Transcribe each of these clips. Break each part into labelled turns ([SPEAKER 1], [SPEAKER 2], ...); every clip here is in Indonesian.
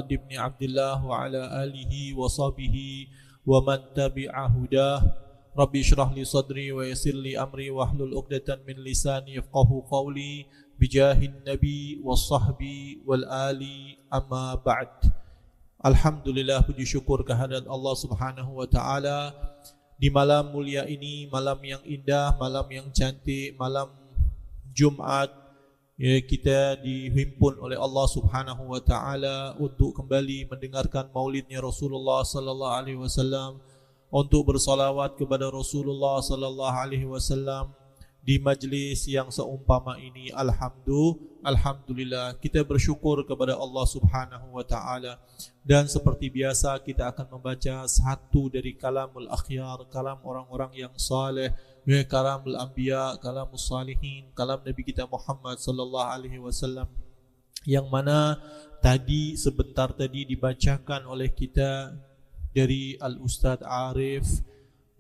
[SPEAKER 1] محمد بن عبد الله وعلى آله وصحبه ومن تبع هداه رب اشرح لي صدري ويسر لي أمري واحلل عقدة من لساني يفقهوا قولي بجاه النبي والصحب والآل أما بعد. Alhamdulillah, puji syukur kehadirat Allah Subhanahu wa taala di malam mulia ini, malam yang indah, malam yang cantik, malam Jumat, ya, kita dihimpun oleh Allah Subhanahu wa taala untuk kembali mendengarkan maulidnya Rasulullah sallallahu alaihi wasallam, untuk bersalawat kepada Rasulullah sallallahu alaihi wasallam di majlis yang seumpama ini. Alhamdulillah, kita bersyukur kepada Allah Subhanahu wa taala. Dan seperti biasa kita akan membaca satu dari kalamul akhyar, kalam orang-orang yang saleh, kalamul anbiya, kalamus salihin, kalam Nabi kita Muhammad sallallahu alaihi wasallam, yang mana sebentar tadi dibacakan oleh kita dari Al-Ustadz Arif,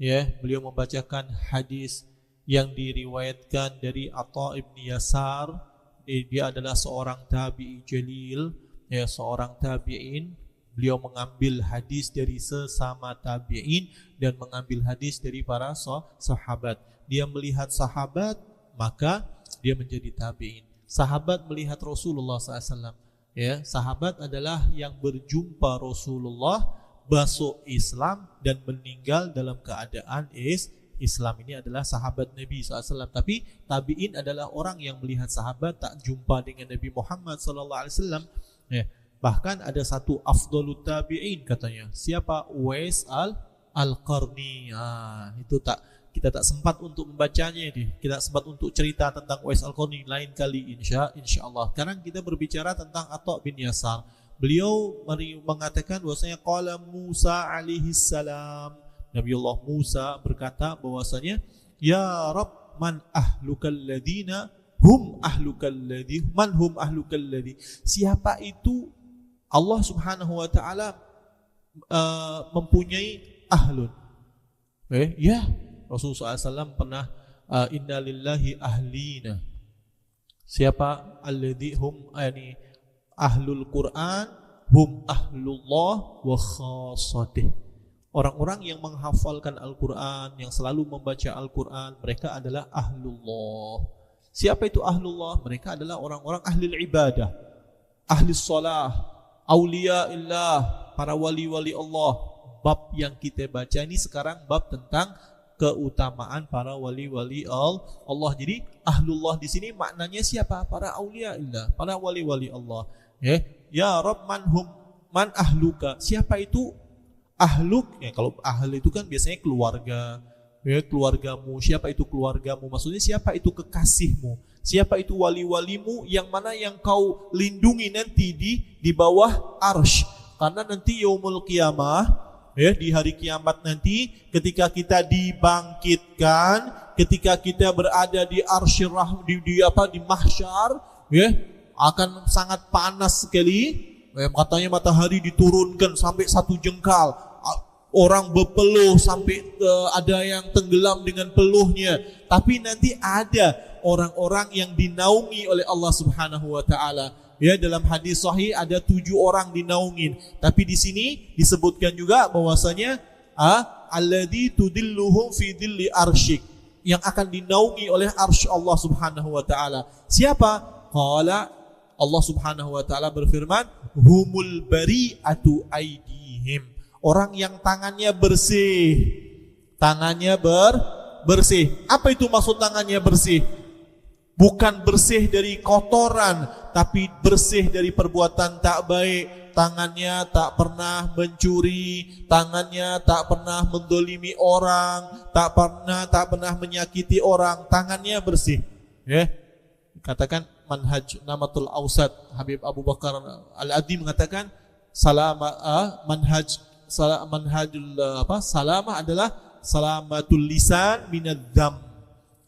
[SPEAKER 1] ya, beliau membacakan hadis yang diriwayatkan dari Atha ibn Yasar. Dia adalah seorang tabi'i jalil, ya, seorang tabi'in. Beliau mengambil hadis dari sesama tabi'in dan mengambil hadis dari para sahabat. Dia melihat sahabat, maka dia menjadi tabi'in. Sahabat melihat Rasulullah SAW, ya, sahabat adalah yang berjumpa Rasulullah, masuk Islam dan meninggal dalam keadaan Islam. Ini adalah sahabat Nabi SAW. Tapi tabi'in adalah orang yang melihat sahabat, tak jumpa dengan Nabi Muhammad SAW, ya. Bahkan ada satu afdalut tabi'in katanya. Siapa? Uwais al-Qarni. Itu kita tak sempat untuk membacanya ini. Kita sempat untuk cerita tentang Uwais al-Qarni lain kali insyaallah. Sekarang kita berbicara tentang Atha bin Yasar. Beliau mengatakan bahwasanya qala Musa alaihi salam. Nabiullah Musa berkata bahwasanya, ya Rabb, man ahlukal ladina hum ahlukal ladhi, man hum ahlukal ladhi. Siapa itu Allah Subhanahu wa taala mempunyai ahlun. Ya, Rasulullah SAW pernah inna lillahi ahlina. Siapa? Alladhi hum, yani ahlul Quran, hum ahlullah wa khassatih. Orang-orang yang menghafalkan Al-Quran, yang selalu membaca Al-Quran, mereka adalah ahlullah. Siapa itu ahlullah? Mereka adalah orang-orang ahli ibadah, ahli salah, auliyaillah, para wali-wali Allah. Bab yang kita baca ini sekarang bab tentang keutamaan para wali-wali Allah. Jadi ahlullah di sini maknanya siapa? Para auliyaillah, para wali-wali Allah. Ya Rabb, man ahluka. Siapa itu ahluk? Ya, kalau ahl itu kan biasanya keluarga, ya, keluargamu. Siapa itu keluargamu? Maksudnya siapa itu kekasihmu? Siapa itu wali-walimu yang mana yang kau lindungi nanti di bawah arsy? Karena nanti yaumul qiyamah, ya, di hari kiamat nanti ketika kita dibangkitkan, ketika kita berada di arsy di mahsyar, ya, akan sangat panas sekali. Katanya matahari diturunkan sampai 1 jengkal. Orang berpeluh sampai ada yang tenggelam dengan peluhnya. Tapi nanti ada orang-orang yang dinaungi oleh Allah Subhanahu wa taala. Ya, dalam hadis sahih ada 7 orang dinaungin. Tapi di sini disebutkan juga bahwasanya alladzi tudilluhum fi dhilli arsyik, yang akan dinaungi oleh arsy Allah Subhanahu wa taala. Siapa? Qala, Allah Subhanahu wa taala berfirman, humul bari'atu aidihim. Orang yang tangannya bersih. Tangannya bersih. Apa itu maksud tangannya bersih? Bukan bersih dari kotoran, tapi bersih dari perbuatan tak baik. Tangannya tak pernah mencuri, tangannya tak pernah mendolimi orang, tak pernah menyakiti orang. Tangannya bersih. Ya. Katakan manhaj Namatul Ausat, Habib Abu Bakar Al-Adi mengatakan salamah adalah salamatul lisan minadzam.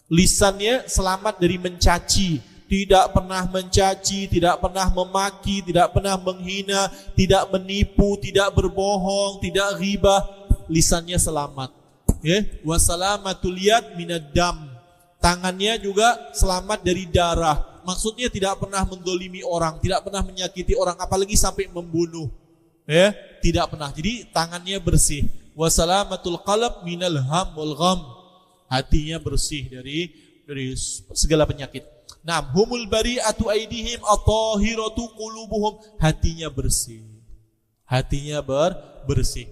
[SPEAKER 1] Lisannya selamat dari mencaci, tidak pernah mencaci, tidak pernah memaki, tidak pernah menghina, tidak menipu, tidak berbohong, tidak ghibah. Lisannya selamat. Ya, wa salamatul yad minaddam. Tangannya juga selamat dari darah. Maksudnya tidak pernah mendolimi orang, tidak pernah menyakiti orang, apalagi sampai membunuh. Ya, tidak pernah. Jadi tangannya bersih. Wa salamatul qalb minal ham wal gham. Hatinya bersih dari segala penyakit. Naam, humul bari'atu aidihim at-tahiratu qulubuhum. Hatinya bersih. Hatinya bersih.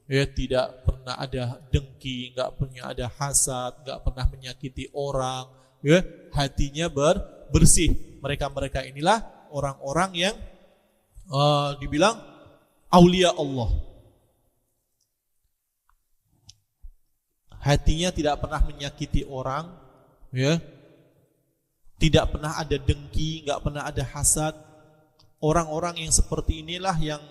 [SPEAKER 1] Ya, tidak pernah ada dengki, enggak pernah ada hasad, enggak pernah menyakiti orang. Ya, hatinya bersih. Mereka inilah orang-orang yang dibilang aulia Allah. Hatinya tidak pernah menyakiti orang, ya. Tidak pernah ada dengki, enggak pernah ada hasad. Orang-orang yang seperti inilah yang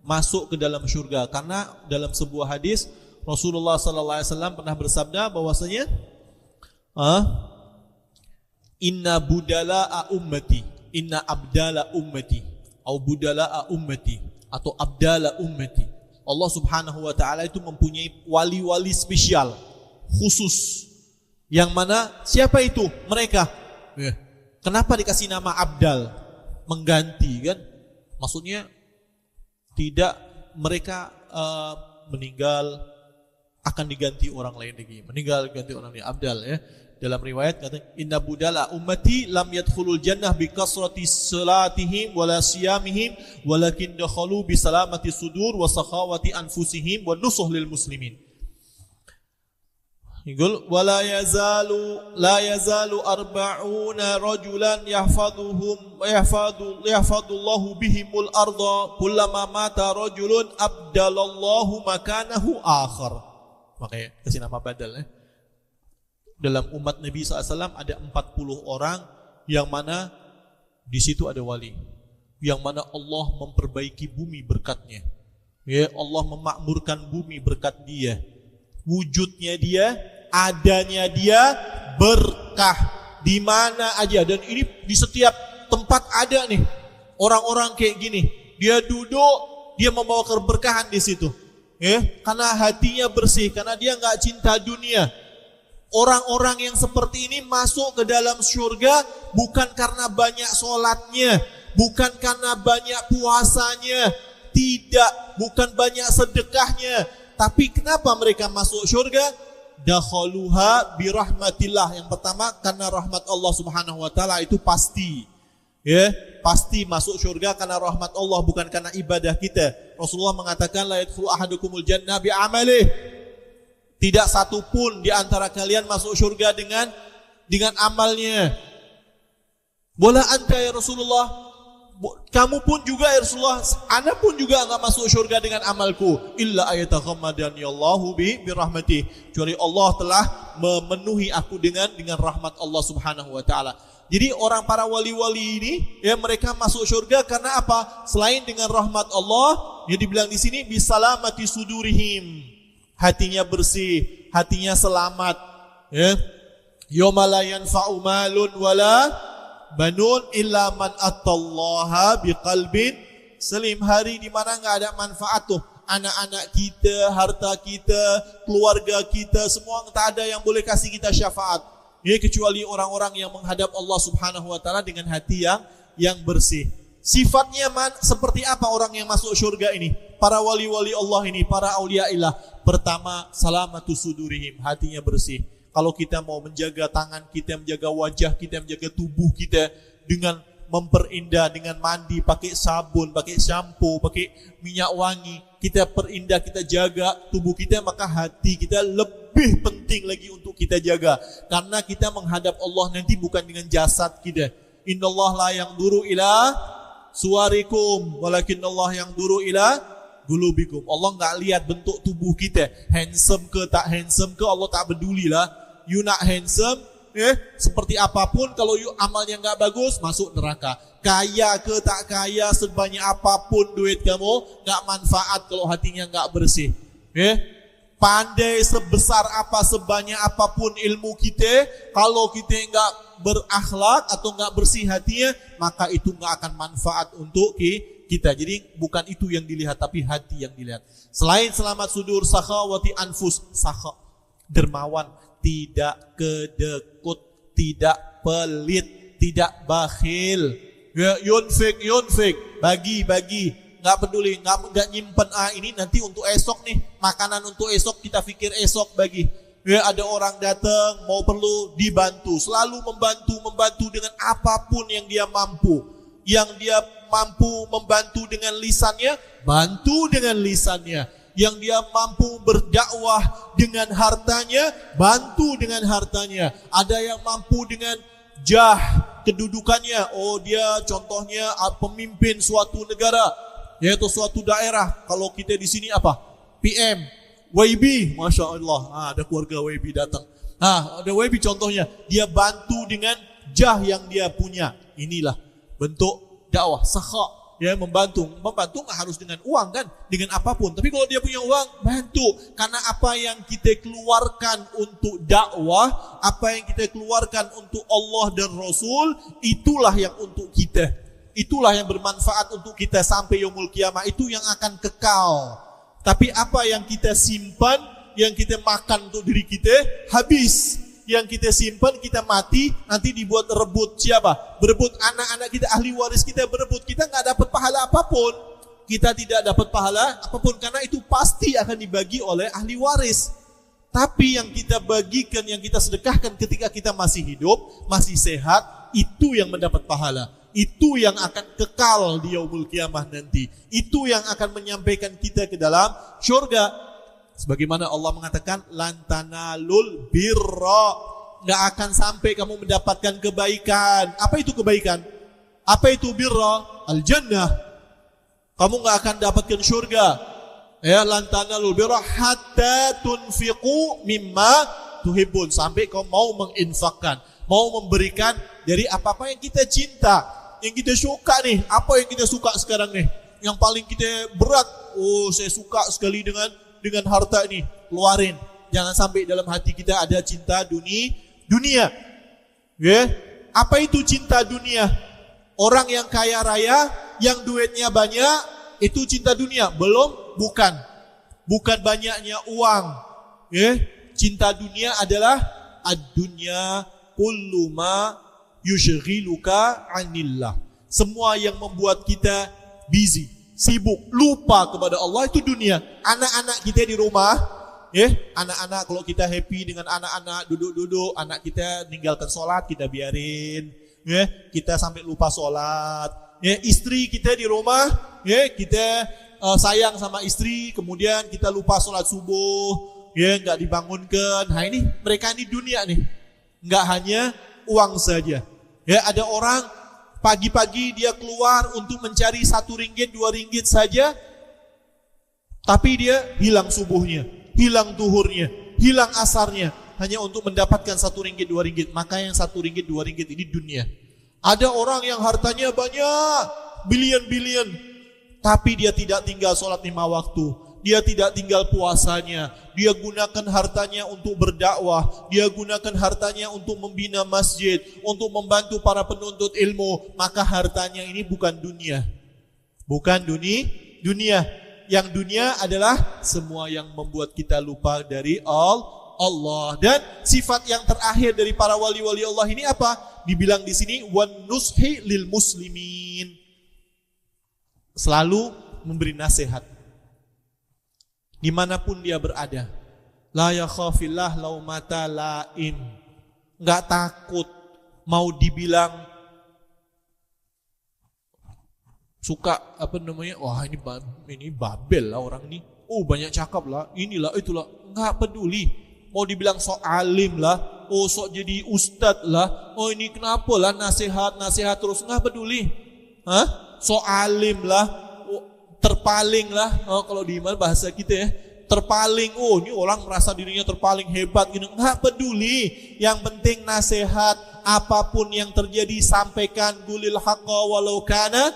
[SPEAKER 1] masuk ke dalam surga. Karena dalam sebuah hadis Rasulullah sallallahu alaihi wasallam pernah bersabda bahwasanya inna budala'a ummati, inna abdala ummati, atau budala'a ummati, atau abdala ummati. Allah Subhanahu wa taala itu mempunyai wali-wali spesial, khusus. Yang mana siapa itu? Mereka. Kenapa dikasih nama abdal? Mengganti, kan? Maksudnya tidak mereka meninggal akan diganti orang lain lagi. Meninggal ganti orang lain, abdal, ya. Dalam riwayat kata inna budala ummati lam yadkhulul jannah bi kasrati salatihim wala siyamihim walakin dakhalu bi salamati sudur wa sakhawati anfusihim wa nusuh lil muslimin. Yaqul wala yazalu arba'una rajulan yahfadullahu bihimul arda kullama mata rajulun abdalallahu makanahu akhar. Makanya kasih nama badal, ya. Dalam umat Nabi SAW ada 40 orang yang mana di situ ada wali, yang mana Allah memperbaiki bumi berkatnya. Ya, Allah memakmurkan bumi berkat dia. Wujudnya dia, adanya dia berkah di mana aja, dan ini di setiap tempat ada nih orang-orang kayak gini. Dia duduk, dia membawa keberkahan di situ. Ya, karena hatinya bersih, karena dia nggak cinta dunia. Orang-orang yang seperti ini masuk ke dalam surga bukan karena banyak sholatnya, bukan karena banyak puasanya, tidak, bukan banyak sedekahnya. Tapi kenapa mereka masuk surga? Dakhaluha birahmatillah. Yang pertama karena rahmat Allah Subhanahu wa taala, itu pasti. Ya, pasti masuk surga karena rahmat Allah, bukan karena ibadah kita. Rasulullah mengatakan la yadkhulu ahadukumul jannah bi amalihi. Tidak satu pun di antara kalian masuk surga dengan amalnya. Bola anta ya Rasulullah, kamu pun juga ya Rasulullah, ana pun juga enggak masuk surga dengan amalku. Illa ayataghammadani Allahu bi rahmatih. Kecuali Allah telah memenuhi aku dengan rahmat Allah Subhanahu wa taala. Jadi orang para wali-wali ini, ya, mereka masuk surga karena apa? Selain dengan rahmat Allah, yang dibilang di sini bisalamati sudurihim. Hatinya bersih, hatinya selamat, ya. Yauma la yanfa'u malun wala banun illa man atallaha biqalbin salim. Hari di mana enggak ada manfaat tuh. Anak-anak kita, harta kita, keluarga kita, semua tak ada yang boleh kasih kita syafaat. Ya, kecuali orang-orang yang menghadap Allah Subhanahu wa taala dengan hati yang bersih. Sifatnya seperti apa orang yang masuk surga ini? Para wali-wali Allah ini, para auliaillah. Pertama, salamatu sudurihim, hatinya bersih. Kalau kita mau menjaga tangan kita, menjaga wajah kita, menjaga tubuh kita dengan memperindah, dengan mandi, pakai sabun, pakai shampoo, pakai minyak wangi, kita perindah, kita jaga tubuh kita, maka hati kita lebih penting lagi untuk kita jaga. Karena kita menghadap Allah nanti bukan dengan jasad kita. Innallaha la yanzuru ila suwarikum walakinallahu yanzuru ila qulubikum. Allah enggak lihat bentuk tubuh kita, handsome ke tak handsome ke, Allah tak pedulilah. You nak handsome, seperti apapun, kalau you amalnya enggak bagus, masuk neraka. Kaya ke tak kaya, sebanyak apapun duit kamu, enggak manfaat kalau hatinya enggak bersih. Pandai sebesar apa, sebanyak apapun ilmu kita, kalau kita enggak berakhlak atau enggak bersih hatinya, maka itu enggak akan manfaat untuk kita. Jadi bukan itu yang dilihat, tapi hati yang dilihat. Selain selamat sudur, sakhawati anfus, dermawan, tidak kedekut, tidak pelit, tidak bakhil. Yunfik, bagi, nggak peduli, nggak nyimpen ini nanti untuk esok nih, makanan untuk esok kita pikir esok bagi. Ya, ada orang datang mau perlu dibantu, selalu membantu dengan apapun yang dia mampu. Yang dia mampu membantu dengan lisannya, bantu dengan lisannya. Yang dia mampu berdakwah dengan hartanya, bantu dengan hartanya. Ada yang mampu dengan kedudukannya. Oh, dia contohnya pemimpin suatu negara, yaitu suatu daerah. Kalau kita di sini apa? PM, YB, Masya Allah. Ada keluarga YB datang. Ada YB contohnya. Dia bantu dengan yang dia punya. Inilah bentuk dakwah, sakha. Ya, membantu nggak harus dengan uang kan, dengan apapun. Tapi kalau dia punya uang, bantu. Karena apa yang kita keluarkan untuk dakwah, apa yang kita keluarkan untuk Allah dan Rasul, itulah yang untuk kita. Itulah yang bermanfaat untuk kita sampai yaumul kiamah. Itu yang akan kekal. Tapi apa yang kita simpan, yang kita makan untuk diri kita, habis. Yang kita simpan, kita mati, nanti dibuat rebut siapa? Berebut anak-anak kita, ahli waris kita berebut. Kita nggak dapat pahala apapun. Kita tidak dapat pahala apapun karena itu pasti akan dibagi oleh ahli waris. Tapi yang kita bagikan, yang kita sedekahkan ketika kita masih hidup, masih sehat, itu yang mendapat pahala. Itu yang akan kekal di yaumul kiamah nanti. Itu yang akan menyampaikan kita ke dalam syurga. Sebagaimana Allah mengatakan, lantanalul birra, nggak akan sampai kamu mendapatkan kebaikan. Apa itu kebaikan? Apa itu birra? Al-jannah. Kamu nggak akan dapatkan syurga. Ya, lantanalul birra hatta tunfiqu mimma tuhibbun, sampai kau mau menginfakkan, mau memberikan dari apa-apa yang kita cinta, yang kita suka nih. Apa yang kita suka sekarang nih? Yang paling kita berat, saya suka sekali dengan harta ini, keluarin. Jangan sampai dalam hati kita ada cinta dunia. Ya, apa itu cinta dunia? Orang yang kaya raya, yang duitnya banyak, itu cinta dunia. Bukan banyaknya uang. Ya, cinta dunia adalah ad-dunya kullu ma yushghiluka 'anillah. Semua yang membuat kita busy, sibuk, lupa kepada Allah, itu dunia. Anak-anak kita di rumah, anak-anak, kalau kita happy dengan anak-anak, duduk-duduk, anak kita ninggalkan sholat, kita biarin, kita sampai lupa sholat. Istri kita di rumah, kita sayang sama istri, kemudian kita lupa sholat subuh, nggak dibangunkan. Nah ini, mereka ini dunia nih, nggak hanya uang saja. Ada orang pagi-pagi dia keluar untuk mencari 1 ringgit, 2 ringgit saja, tapi dia hilang subuhnya, hilang duhurnya, hilang asarnya, hanya untuk mendapatkan 1 ringgit, 2 ringgit. Maka yang 1 ringgit, 2 ringgit ini dunia. Ada orang yang hartanya banyak, bilion-bilion, tapi dia tidak tinggal sholat 5 waktu. Dia tidak tinggal puasanya. Dia gunakan hartanya untuk berdakwah. Dia gunakan hartanya untuk membina masjid, untuk membantu para penuntut ilmu. Maka hartanya ini bukan dunia. Bukan dunia. Yang dunia adalah semua yang membuat kita lupa dari Allah. Dan sifat yang terakhir dari para wali-wali Allah ini apa? Dibilang di sini, wan nushi lil muslimin. Selalu memberi nasihat. Dimanapun dia berada, la yakhafillah laumata laim, nggak takut mau dibilang suka wah ini babel lah orang ini, banyak cakap lah, inilah itulah, nggak peduli. Mau dibilang sok alim lah, sok jadi ustad lah, ini kenapa lah nasihat terus, nggak peduli. Sok alim lah, terpaling lah, kalau di iman bahasa kita ya, terpaling, ini orang merasa dirinya terpaling hebat gitu, nggak peduli. Yang penting nasihat, apapun yang terjadi sampaikan, gulil haqqa walau kana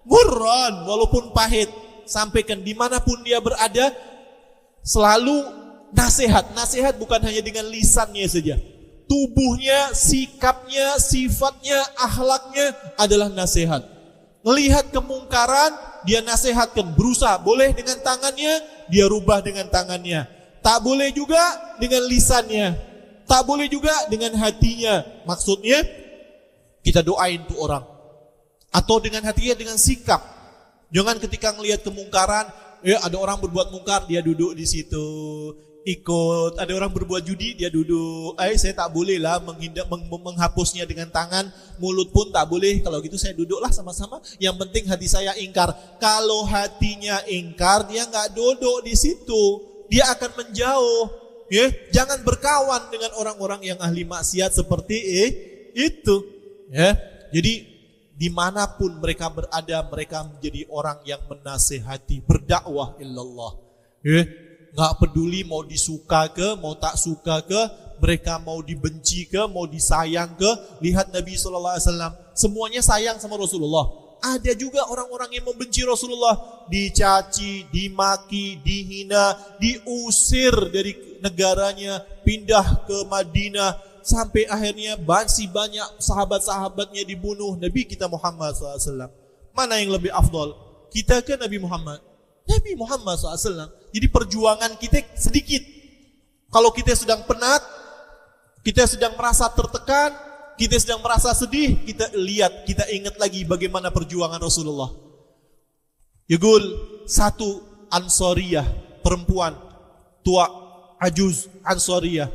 [SPEAKER 1] murran, walaupun pahit, sampaikan dimanapun dia berada. Selalu nasihat bukan hanya dengan lisannya saja, tubuhnya, sikapnya, sifatnya, akhlaknya adalah nasihat. Melihat kemungkaran, dia nasihatkan, berusaha. Boleh dengan tangannya, dia rubah dengan tangannya. Tak boleh juga dengan lisannya, tak boleh juga dengan hatinya. Maksudnya kita doain tuh orang, atau dengan hatinya, dengan sikap. Jangan ketika ngelihat kemungkaran, ada orang berbuat mungkar, dia duduk di situ, ikut. Ada orang berbuat judi, dia duduk. Saya tak boleh lah menghapusnya dengan tangan, mulut pun tak boleh. Kalau gitu saya duduklah sama-sama. Yang penting hati saya ingkar. Kalau hatinya ingkar, dia nggak duduk di situ. Dia akan menjauh. Jangan berkawan dengan orang-orang yang ahli maksiat seperti itu. Jadi dimanapun mereka berada, mereka menjadi orang yang menasehati, berdakwah illallah. Nggak peduli mau disuka ke, mau tak suka ke, mereka mau dibenci ke, mau disayang ke. Lihat Nabi SAW, semuanya sayang sama Rasulullah. Ada juga orang-orang yang membenci Rasulullah, dicaci, dimaki, dihina, diusir dari negaranya, pindah ke Madinah. Sampai akhirnya masih banyak sahabat-sahabatnya dibunuh. Nabi kita Muhammad SAW, mana yang lebih afdal? Kita ke Nabi Muhammad? Nabi Muhammad SAW. Jadi perjuangan kita sedikit. Kalau kita sedang penat, kita sedang merasa tertekan, kita sedang merasa sedih, kita lihat, kita ingat lagi bagaimana perjuangan Rasulullah. Yagul, satu Ansariyah, perempuan tua, ajuz Ansariyah,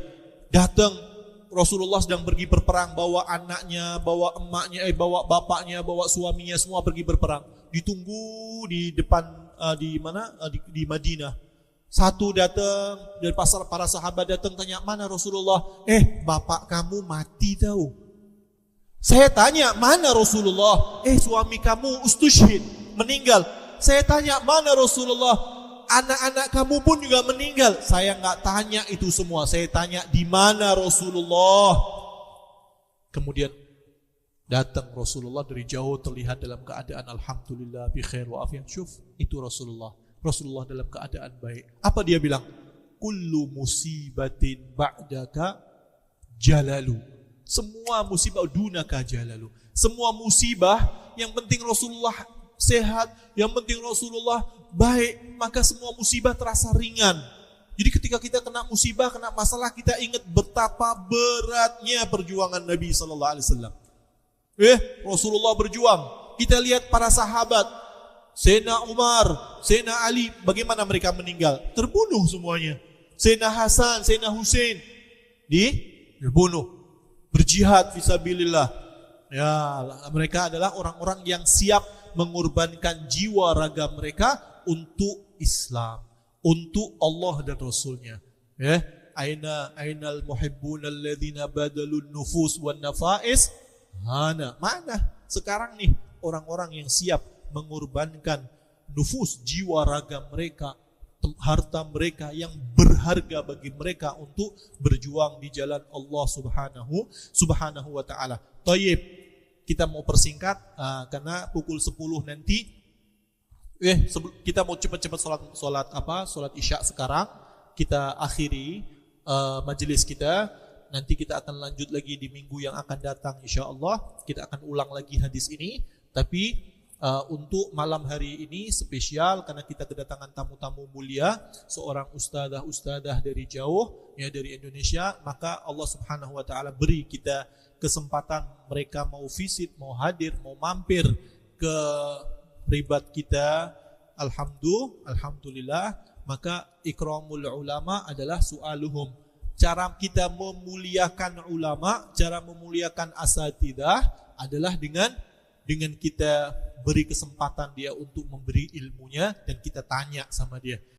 [SPEAKER 1] datang. Rasulullah sedang pergi berperang, bawa anaknya, bawa emaknya, bawa bapaknya, bawa suaminya, semua pergi berperang. Ditunggu di depan di mana? Di Madinah. Satu datang dari pasar, para sahabat datang tanya, mana Rasulullah? Bapak kamu mati tahu. Saya tanya, mana Rasulullah? Suami kamu ustushhid, meninggal. Saya tanya, mana Rasulullah? Anak-anak kamu pun juga meninggal. Saya nggak tanya itu semua. Saya tanya di mana Rasulullah. Kemudian datang Rasulullah dari jauh, terlihat dalam keadaan alhamdulillah bi khair wa afiat. Syuf, itu Rasulullah. Rasulullah dalam keadaan baik. Apa dia bilang? Kullu musibatin ba'daka jalalu. Semua musibah dunaka jalalu. Semua musibah, yang penting Rasulullah sehat, yang penting Rasulullah baik, maka semua musibah terasa ringan. Jadi ketika kita kena musibah, kena masalah, kita ingat betapa beratnya perjuangan Nabi sallallahu alaihi wasallam. Rasulullah berjuang. Kita lihat para sahabat, Sayyidina Umar, Sayyidina Ali, bagaimana mereka meninggal? Terbunuh semuanya. Sayyidina Hasan, Sayyidina Husain dibunuh. Berjihad fisabilillah. Ya, mereka adalah orang-orang yang siap mengorbankan jiwa raga mereka untuk Islam, untuk Allah dan Rasulnya. Ainal muhibbun alladzina badalun nufus wan nafais. Mana sekarang nih orang-orang yang siap mengorbankan nufus, jiwa raga mereka, harta mereka yang berharga bagi mereka untuk berjuang di jalan Allah Subhanahu wa taala. Thayyib, kita mau persingkat karena pukul 10 nanti kita mau cepat-cepat sholat Isya sekarang. Kita akhiri majelis kita. Nanti kita akan lanjut lagi di minggu yang akan datang insyaallah. Kita akan ulang lagi hadis ini. Tapi untuk malam hari ini spesial karena kita kedatangan tamu-tamu mulia, seorang ustadzah dari jauh, dari Indonesia. Maka Allah Subhanahu wa taala beri kita kesempatan, mereka mau visit, mau hadir, mau mampir ke ribat kita. Alhamdulillah. Maka ikramul ulama adalah su'aluhum. Cara kita memuliakan ulama, cara memuliakan asatidah adalah dengan kita beri kesempatan dia untuk memberi ilmunya dan kita tanya sama dia.